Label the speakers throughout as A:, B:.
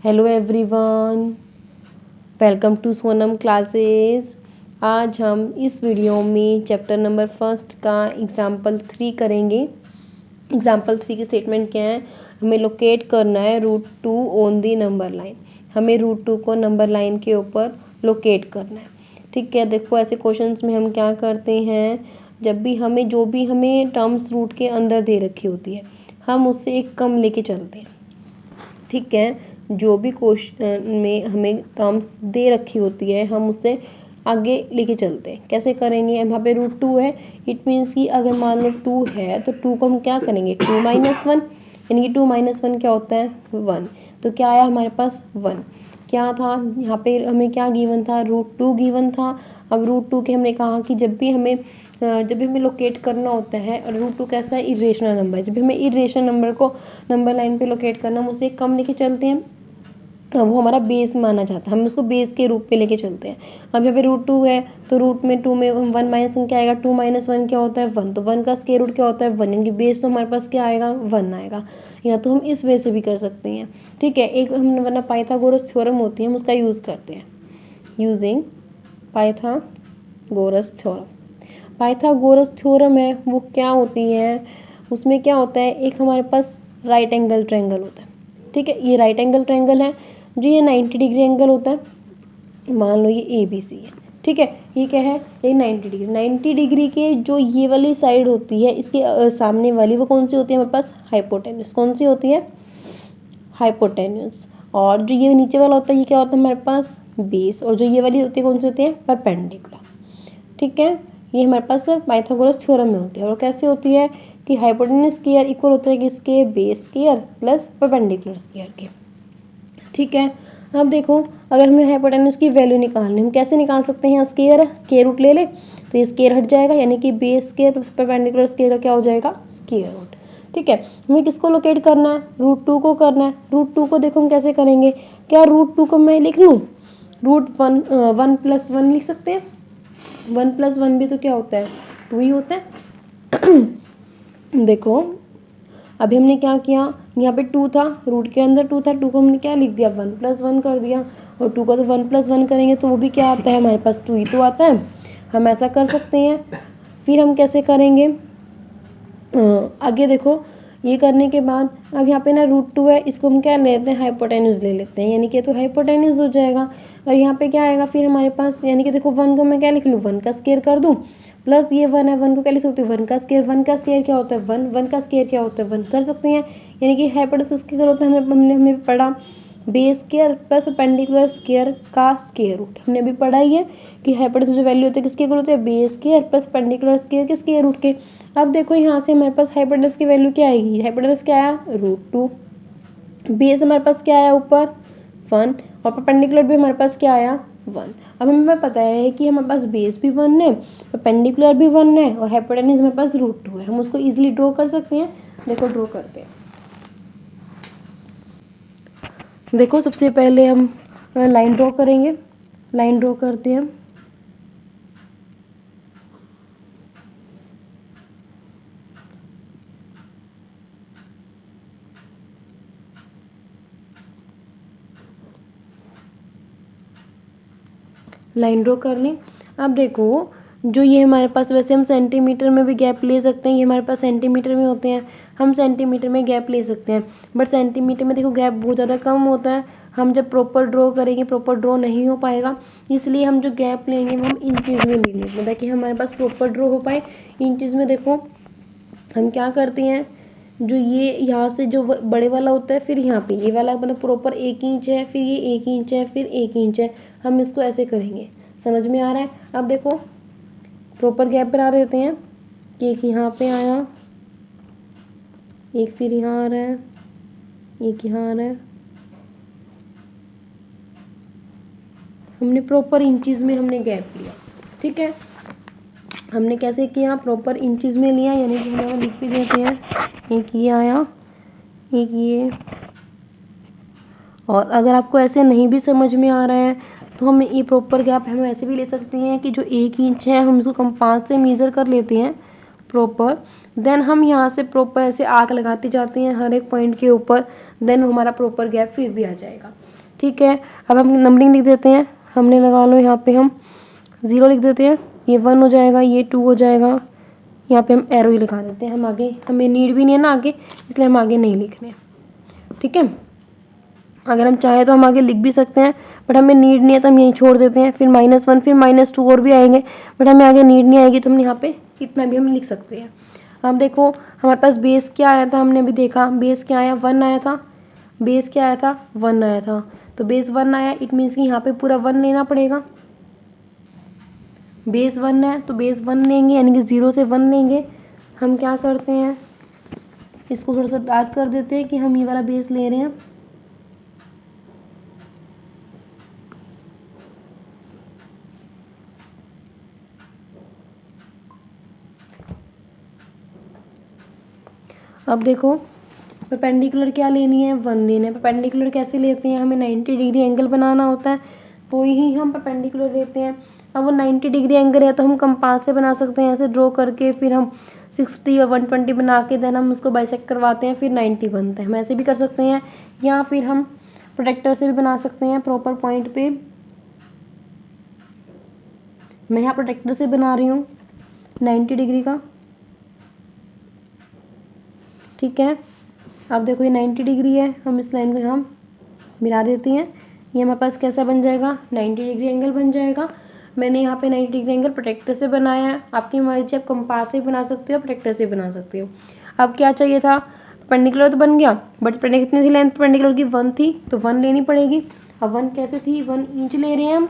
A: Hello everyone, welcome to Sonam classes. आज हम इस वीडियो में चैप्टर नंबर फर्स्ट का एग्जाम्पल 3 करेंगे। एग्जाम्पल 3 की स्टेटमेंट क्या है? हमें लोकेट करना है root 2 on the number line. हमें रूट 2 को नंबर लाइन के ऊपर लोकेट करना है। ठीक है, देखो ऐसे क्वेश्चंस में हम क्या करते हैं, जब भी हमें जो भी हमें टर्म्स रूट के अंदर दे रखी होती है हम उससे एक कम लेके चलते हैं। ठीक है, जो भी क्वेश्चन में हमें टर्म्स दे रखी होती है हम उससे आगे लेके चलते हैं। कैसे करेंगे? यहाँ पे रूट 2 है, इट मीन्स कि अगर मान लो 2 है तो 2 को हम क्या करेंगे 2 माइनस 1, यानी कि 2 माइनस 1 क्या होता है 1। तो क्या आया हमारे पास 1। क्या था यहाँ पे हमें क्या गिवन था, रूट 2 गिवन था। अब रूट 2 के हमने कहा कि जब भी हमें लोकेट करना होता है, और रूट 2 कैसा है इरेशनल नंबर है, जब भी हमें इरेशनल नंबर को नंबर लाइन पे लोकेट करना हम उसे कम लेके चलते हैं। वो हमारा बेस माना जाता है, हम उसको बेस के रूप पे लेके चलते हैं। अब यहाँ पे रूट 2 है तो रूट में 2 में 1 माइनस 1 क्या आएगा, 2 माइनस 1 क्या होता है 1। तो 1 का स्क्वायर रूट क्या होता है 1, यानी बेस तो हमारे पास क्या आएगा 1 आएगा। या तो हम इस वे से भी कर सकते हैं। ठीक है, एक हम वरना पाइथागोरस थ्योरम होती है हम उसका यूज़ करते हैं, using Pythagoras theorem. Pythagoras theorem है वो क्या होती है, उसमें क्या होता है, एक हमारे पास राइट एंगल ट्रायंगल होता है। ठीक है, ये राइट एंगल ट्रायंगल है जो ये 90 डिग्री एंगल होता है। मान लो ये ए बी सी है। ठीक है, ये क्या है, ये 90 डिग्री के जो ये वाली साइड होती है इसके सामने वाली वो कौन सी होती है हमारे पास, हाइपोटेन्यूस। कौन सी होती है, हाइपोटेन्यूस। और जो ये नीचे वाला होता है ये क्या होता है हमारे पास, बेस। और जो ये वाली होती है कौन सी होती है, परपेंडिकुलर। ठीक है, ये हमारे पास पाइथागोरस थ्योरम में होती है। और कैसे होती है कि हाइपोटेन्यूस स्क्वायर इक्वल होता है किसके, base square plus perpendicular square के। ठीक है, अब देखो अगर हमें हाइपोटेन्यूस की वैल्यू निकालनी, हम कैसे निकाल सकते हैं, स्क्वायर है स्क्वायर रूट ले ले तो ये स्क्वायर हट जाएगा, यानी कि base square plus perpendicular square का क्या हो जाएगा स्क्वायर रूट। ठीक है, हमें किसको लोकेट करना है, रूट 2 को करना है। रूट 2 को देखो हम कैसे करेंगे, क्या रूट 2 को मैं लिख लूँ रूट 1 प्लस 1 लिख सकते हैं। 1 प्लस 1 भी तो क्या होता है 2 ही होता है। देखो अभी हमने क्या किया, यहाँ पे 2 था, रूट के अंदर 2 था, 2 को हमने क्या लिख दिया 1 प्लस 1 कर दिया। और 2 को तो 1 प्लस 1 करेंगे तो वो भी क्या आता है हमारे पास 2 ही तो आता है। हम ऐसा कर सकते हैं। फिर हम कैसे करेंगे, आगे देखो ये करने के बाद अब यहाँ पे ना रूट 2 है, इसको हम क्या ले लेते हैं हाइपोटेन्यूस ले लेते हैं, यानी कि तो हाइपोटेन्यूस हो जाएगा। और यहाँ पे क्या आएगा फिर हमारे पास, यानी कि देखो 1 को मैं क्या लिख लूँ 1 का स्क्वायर कर दूँ, प्लस ये 1 है 1 को क्या लिख सकते हो 1 का स्क्वायर। 1 का स्क्वायर क्या होता है 1, 1 का स्क्वायर क्या होता है 1 कर सकते हैं। यानी कि हाइपोटेन्यूस की जरूरत है हमने पढ़ा base square plus perpendicular square का स्क्वायर रूट। हमने अभी पढ़ा ही है कि हाइपोटेन्यूस जो वैल्यू होती है किसके इक्वल होती है, base square plus perpendicular square के स्क्वायर रूट के। अब देखो यहाँ से हमारे पास हाइपोटेन्यूस की वैल्यू क्या आएगी, हाइपोटेन्यूस क्या आया रूट 2, बेस हमारे पास क्या आया ऊपर 1, और परपेंडिकुलर भी हमारे पास क्या आया 1। अब हमें पता है कि हमारे पास बेस भी 1 है, परपेंडिकुलर भी 1 है, और हाइपोटेन्यूस हमारे पास रूट 2 है। हम उसको इजीली ड्रॉ कर सकते हैं। देखो ड्रॉ करते हैं। देखो सबसे पहले हम लाइन ड्रॉ करेंगे, लाइन ड्रॉ करते हैं। लाइन ड्रॉ कर ली। अब देखो जो ये हमारे पास, वैसे हम सेंटीमीटर में भी गैप ले सकते हैं, ये हमारे पास सेंटीमीटर में होते हैं, हम सेंटीमीटर में गैप ले सकते हैं। बट सेंटीमीटर में देखो गैप बहुत ज़्यादा कम होता है, हम जब प्रॉपर ड्रॉ करेंगे प्रॉपर ड्रॉ नहीं हो पाएगा। इसलिए हम जो गैप लेंगे वो हम इंचज़ में ले लेंगे ताकि हमारे पास प्रॉपर ड्रॉ हो पाए। इंचज़ में देखो हम क्या करते हैं, जो ये यहाँ से जो बड़े वाला होता है फिर यहाँ पे ये वाला मतलब प्रॉपर 1 इंच है, फिर ये 1 इंच है, फिर 1 इंच है, हम इसको ऐसे करेंगे। समझ में आ रहा है? अब देखो प्रॉपर गैप बना देते हैं कि एक यहाँ पे आया, एक फिर यहाँ आ रहा है, एक यहाँ आ रहा है। हमने प्रॉपर इंचज़ में हमने गैप लिया। ठीक है, हमने कैसे किया, प्रॉपर इंचज़ में लिया, यानी कि हम लिख भी देते हैं एक ये आया एक ये। और अगर आपको ऐसे नहीं भी समझ में आ रहा है तो हम ये प्रॉपर गैप हम ऐसे भी ले सकते हैं कि जो 1 इंच है हम इसको कंपास से मेज़र कर लेते हैं प्रॉपर। देन हम यहाँ से प्रॉपर ऐसे आर्क लगाते जाते हैं हर एक पॉइंट के ऊपर, देन हमारा प्रॉपर गैप फिर भी आ जाएगा। ठीक है, अब हम नंबरिंग लिख देते हैं। हमने लगा लो यहाँ पे हम 0 लिख देते हैं, ये 1 हो जाएगा, ये 2 हो जाएगा, यहाँ पे हम एरो ही लगा देते हैं। हम आगे, हमें नीड भी नहीं है ना आगे, इसलिए हम आगे नहीं लिख रहे हैं। ठीक है, अगर हम चाहे तो हम आगे लिख भी सकते हैं, बट हमें नीड नहीं है तो हम यहीं छोड़ देते हैं। फिर -1, फिर -2 और भी आएंगे, बट हमें आगे नीड नहीं आएगी तो हम यहाँ पे कितना भी हम लिख सकते हैं। अब देखो हमारे पास बेस क्या आया था, हमने अभी देखा बेस क्या आया, 1 आया था। बेस क्या आया था, 1 आया था। तो बेस 1 आया, इट मीन्स कि यहाँ पे पूरा 1 लेना पड़ेगा। बेस 1 है तो बेस 1 लेंगे, यानी कि 0 से 1 लेंगे। हम क्या करते हैं, इसको थोड़ा सा डार्क कर देते हैं कि हम ये वाला बेस ले रहे हैं। अब देखो परपेंडिकुलर क्या लेनी है, 1 लेना है। परपेंडिकुलर कैसे लेते हैं, हमें 90 डिग्री एंगल बनाना होता है तो ही हम परपेंडिकुलर लेते हैं। अब वो 90 डिग्री एंगल है तो हम कंपास से बना सकते हैं, ऐसे ड्रॉ करके, फिर हम 60 या 120 बना के देन हम उसको बाइसेक्ट करवाते हैं, फिर 90 बनता है। हम ऐसे भी कर सकते हैं, या फिर हम प्रोटेक्टर से भी बना सकते हैं प्रॉपर पॉइंट पे। मैं यहाँ प्रोटेक्टर से बना रही हूँ 90 डिग्री का। ठीक है, अब देखो ये 90 डिग्री है, हम इस लाइन को यहाँ मिला देते हैं। ये हमारे पास कैसा बन जाएगा, 90 डिग्री एंगल बन जाएगा। मैंने यहाँ पे 90 डिग्री एंगल प्रोटेक्टर से बनाया है, आपकी मर्जी, आप कंपास से बना सकते हो, प्रोटेक्टर से बना सकते हो। अब क्या चाहिए था, परपेंडिकुलर तो बन गया, बट कितनी थी लेंथ परपेंडिकुलर की, 1 थी, तो 1 लेनी पड़ेगी। अब 1 कैसे थी, 1 इंच ले रहे हैं हम,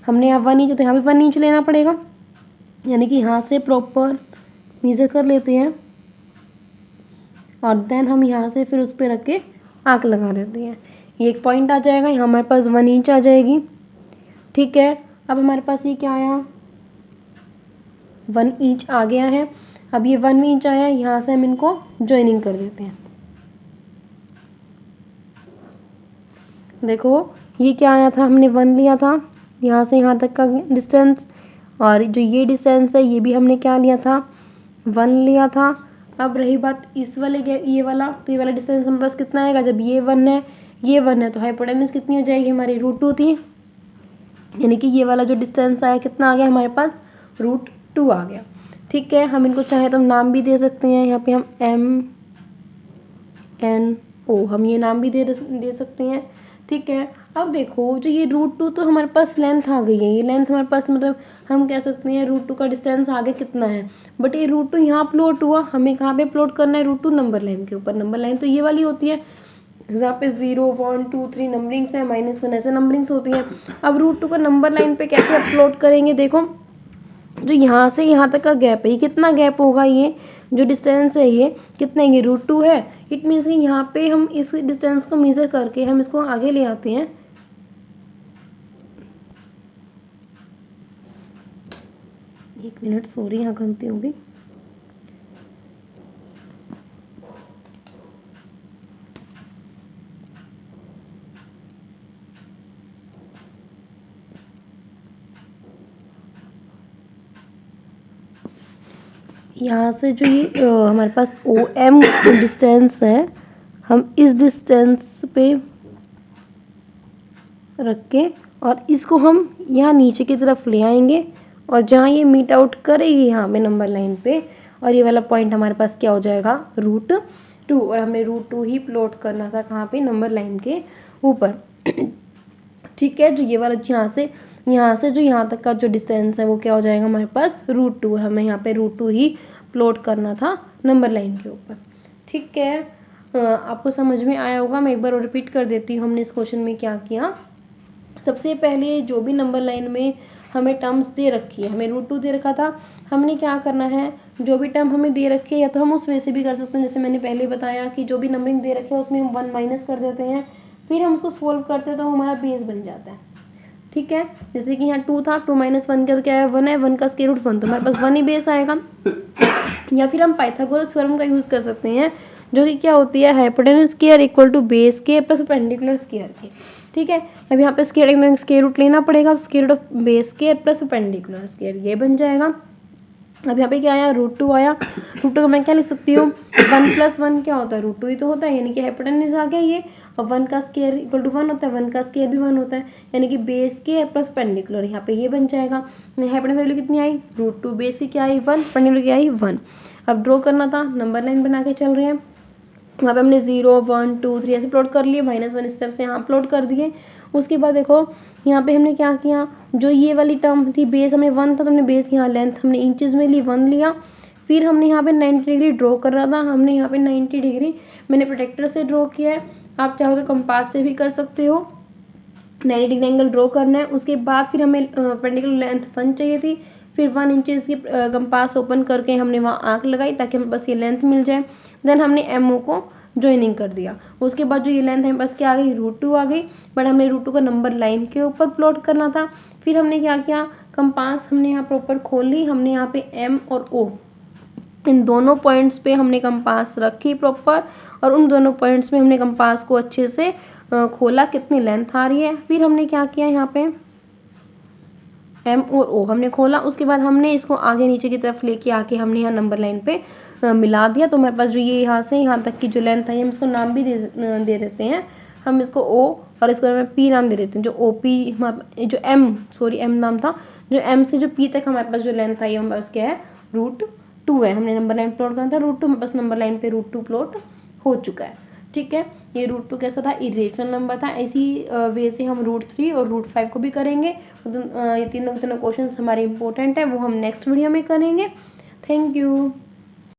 A: हमने यहाँ 1 इंच, तो यहाँ भी 1 इंच लेना पड़ेगा, यानी कि यहाँ से प्रॉपर मेजर कर लेते हैं और देन हम यहाँ से फिर उस पर रख के आंक लगा देते हैं। ये एक पॉइंट आ जाएगा, यहाँ हमारे पास 1 इंच आ जाएगी। ठीक है, अब हमारे पास ये क्या आया, 1 इंच आ गया है। अब ये 1 इंच आया, यहाँ से हम इनको ज्वाइनिंग कर देते हैं। देखो ये क्या आया था, हमने 1 लिया था, यहाँ से यहाँ तक का डिस्टेंस, और जो ये डिस्टेंस है ये भी हमने क्या लिया था, 1 लिया था। अब रही बात इस वाले ये वाला, तो ये वाला डिस्टेंस हमारे पास कितना आएगा, जब ये 1 है, ये 1 है, तो हाइपोटेन्यूज कितनी हो जाएगी हमारी, √2 थी, यानी कि ये वाला जो डिस्टेंस आया कितना आ गया हमारे पास, √2 आ गया। ठीक है, हम इनको चाहे तो हम नाम भी दे सकते हैं, यहाँ पे हम MNO हम ये नाम भी दे सकते हैं। ठीक है, अब देखो जो ये √2 तो हमारे पास लेंथ आ गई है, ये लेंथ हमारे पास मतलब हम कह सकते हैं √2 का डिस्टेंस आगे कितना है, बट ये √2 यहाँ प्लॉट हुआ, हमें कहाँ पे प्लॉट करना है, √2 नंबर लाइन के ऊपर। नंबर लाइन तो ये वाली होती है जहाँ पे 0 1 2 3 नंबरिंग्स है, -1 ऐसे नंबरिंग्स होती हैं। अब √2 का नंबर लाइन पे कैसे अपलोड करेंगे, देखो जो यहाँ से यहाँ तक का गैप है, ये कितना गैप होगा, ये जो डिस्टेंस है ये कितना है, ये √2 है। इट मीन्स कि यहाँ पे हम इस डिस्टेंस को मेजर करके हम इसको आगे ले आते हैं। एक मिनट, सॉरी यहाँ गलती होगी। यहाँ से जो ये हमारे पास OM डिस्टेंस है, हम इस डिस्टेंस पे रख के और इसको हम यहाँ नीचे की तरफ ले आएंगे, और जहाँ ये मीट आउट करेगी यहाँ पे नंबर लाइन पे, और ये वाला पॉइंट हमारे पास क्या हो जाएगा, √2, और हमें √2 ही प्लॉट करना था कहाँ पे, नंबर लाइन के ऊपर। ठीक है, जो ये वाला यहाँ से जो यहाँ तक का जो डिस्टेंस है वो क्या हो जाएगा हमारे पास, √2, हमें यहाँ पे √2 ही प्लॉट करना था नंबर लाइन के ऊपर। ठीक है, आपको समझ में आया होगा, मैं एक बार और रिपीट कर देती हूँ हमने इस क्वेश्चन में क्या किया। सबसे पहले जो भी नंबर लाइन में हमें टर्म्स दे रखी है, हमें √2 दे रखा था, हमने क्या करना है, जो भी टर्म हमें दे रखे हैं, या तो हम उस वे से भी कर सकते हैं जैसे मैंने पहले बताया कि जो भी नंबरिंग दे रखे है उसमें हम 1 माइनस कर देते हैं, फिर हम उसको सोल्व करते हैं तो हमारा बेस बन जाता है। ठीक है, जैसे कि यहाँ 2 था, 2 - 1 का तो क्या है, 1 है, 1 का स्क्वायर रूट 1, तो हमारे पास 1 ही बेस आएगा। या फिर हम पाइथागोरस थ्योरम का यूज़ कर सकते हैं, जो कि क्या होती है, hypotenuse square equal to base square plus perpendicular square के। ठीक है, अब यहाँ पे स्क्वायर रूट लेना पड़ेगा, square root of base square plus perpendicular square, ये बन जाएगा। अब यहाँ पे क्या आया, √2 आया, √2 को मैं क्या लिख सकती हूँ, 1 + 1 क्या होता है, √2 ही तो होता है, यानी कि हाइपोटेन्यूज आ गया ये। और 1 का स्क्वायर इक्वल टू 1 होता है, 1 का स्क्वायर भी 1 होता है, यानी कि बेस स्क्वायर प्लस परपेंडिकुलर, यहाँ पे ये बन जाएगा। हाइपोटेन्यूज वैल्यू कितनी आई, √2, बेस की क्या आई 1, परपेंडिकुलर क्या आई 1। अब ड्रॉ करना था, नंबर लाइन बना के चल रहे हैं, वहाँ पे हमने 0 1 2 3 ऐसे प्लॉट कर लिए, -1 स्टेप से यहाँ प्लॉट कर दिए। उसके बाद देखो यहाँ पे हमने क्या किया, जो ये वाली टर्म थी बेस हमने 1 था, तो हमने बेस यहाँ लेंथ हमने इंचेस में ली, 1 लिया। फिर हमने यहाँ पे 90 डिग्री ड्रॉ कर रहा था, हमने यहाँ पे 90 डिग्री मैंने प्रोटेक्टर से ड्रॉ किया है, आप चाहो तो कंपास से भी कर सकते हो। 90 डिग्री एंगल ड्रॉ करना है। उसके बाद फिर हमें परपेंडिकुलर लेंथ 1 चाहिए थी, फिर 1 इंचेस की कंपास ओपन करके हमने वहाँ आर्क लगाई ताकि हमें बस ये लेंथ मिल जाए। देन हमने एमओ को ज्वाइनिंग कर दिया। उसके बाद जो ये लेंथ है बस क्या आ गई, √2 आ गई, बट हमें √2 का नंबर लाइन के ऊपर प्लॉट करना था। फिर हमने क्या किया, कंपास हमने यहाँ प्रॉपर खोल ली, हमने यहाँ पे एम और ओ इन दोनों पॉइंट्स पे हमने कंपास रखी प्रॉपर, और उन दोनों पॉइंट्स में हमने कंपास को अच्छे से खोला कितनी लेंथ आ रही है। फिर हमने क्या किया, यहाँ पे एम और ओ हमने खोला। उसके बाद हमने इसको आगे नीचे की तरफ लेके आके हमने यहाँ नंबर लाइन पे मिला दिया। तो हमारे पास जो ये यहाँ से यहाँ तक की जो लेंथ है, हम इसको नाम भी दे देते हैं, हम इसको ओ और इसको मैं पी नाम दे देते हैं। जो ओ पी जो एम नाम था, जो एम से जो पी तक हमारे पास जो लेंथ आई हमारे पास क्या है, √2 है। हमने नंबर लाइन प्लॉट करना था √2, बस नंबर लाइन पे √2 प्लॉट हो चुका है। ठीक है, ये √2 कैसा था, इरेशनल नंबर था। इसी वे से हम √3 और √5 को भी करेंगे। ये तीनों क्वेश्चन हमारे इंपॉर्टेंट है, वो हम नेक्स्ट वीडियो में करेंगे। Thank you.